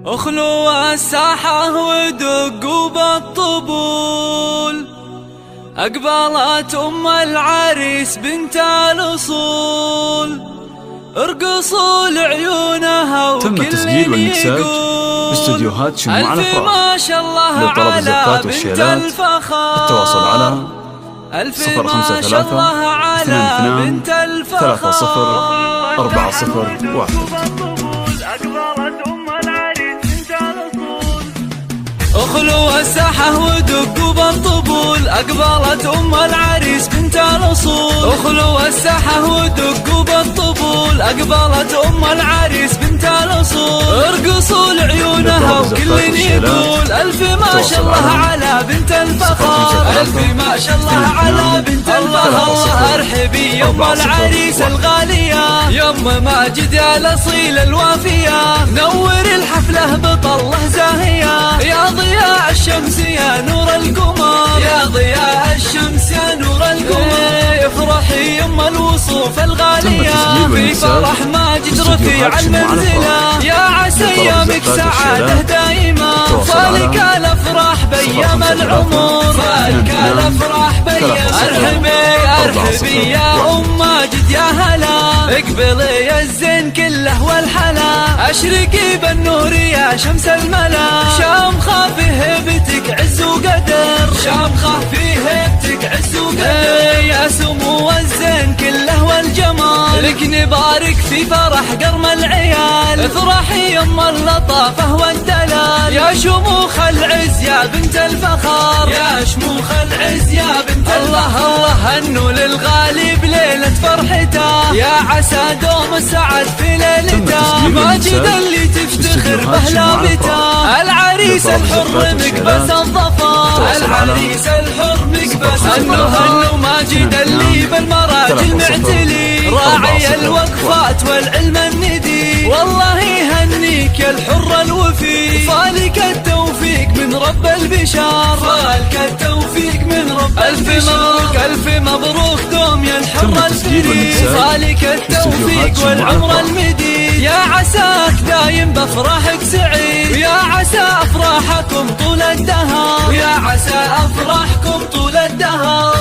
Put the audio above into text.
اخلوا الساحة ودقوا بالطبول، أقبلت أم العريس بنت الأصول، ارقصوا لعيونها تم التسجيل والمكساج باستديوهات شموع الأفراح. ما شاء الله لطلب الزفات بنت والشيلات التواصل على 053 22 30 401. اخلوا الساحة ودقوا بالطبول، أقبلت أم العريس بنت الأصول، اخلوا الساحة ودقوا بالطبول، أقبلت أم العريس بنت الأصول، ارقصوا لعيونها وكل يقول ألف ما شاء الله على بنت الفخار، ألف ما شاء الله على بنت الفخار. ارحبي يم العريس الغالية، يم ماجد يا الأصيل الوافية، نور الحفلة بطلة زاهية، يا ضياء الشمس يا نور القمر، يا ضياء الشمس يا نور القمر. افرحي يم الوصوف الغالية في فرح ماجد رفيع المنزلة، يا عسى ايامك سعادة دائمة، فالك الافراح بايام العمر، فالك الافراح بايام. ارحبي يا ام ماجد يا هلا، اقبلي الزين كله والحلا، اشرقي بالنور يا شمس الملا، شامخة في هيبتك عز وقدر، شامخة في هيبتك عز وقدر، يا سمو الزين كله والجمال، لك نبارك في فرح قرم العيال، افرحي يم اللطافة والدلال، يا شموخ العز يا بنت الفخار، يا شموخ العز يا بنت الله الله. هنوا للغالي بليلة فرحته، يا عسى دوم السعد في ليلته، ماجد اللي تفتخر به لابته، العريس الحر مقبس الظفر، العريس الحر مقبس. هنوا ماجد اللي بالمراجل معتلي، راعي الوقفات والعلم الندي، والله يهنيك يا الحر الوفي، فالك التوفيق من رب البشار، فالك التوفيق من رب البشار. ألف مبروك دوم يا الحر الفريد، فالك التوفيق والعمر المديد، يا عساك دايم بافراحك سعيد، يا عسى افراحكم طول الدهر، يا عسى افراحكم طول الدهر.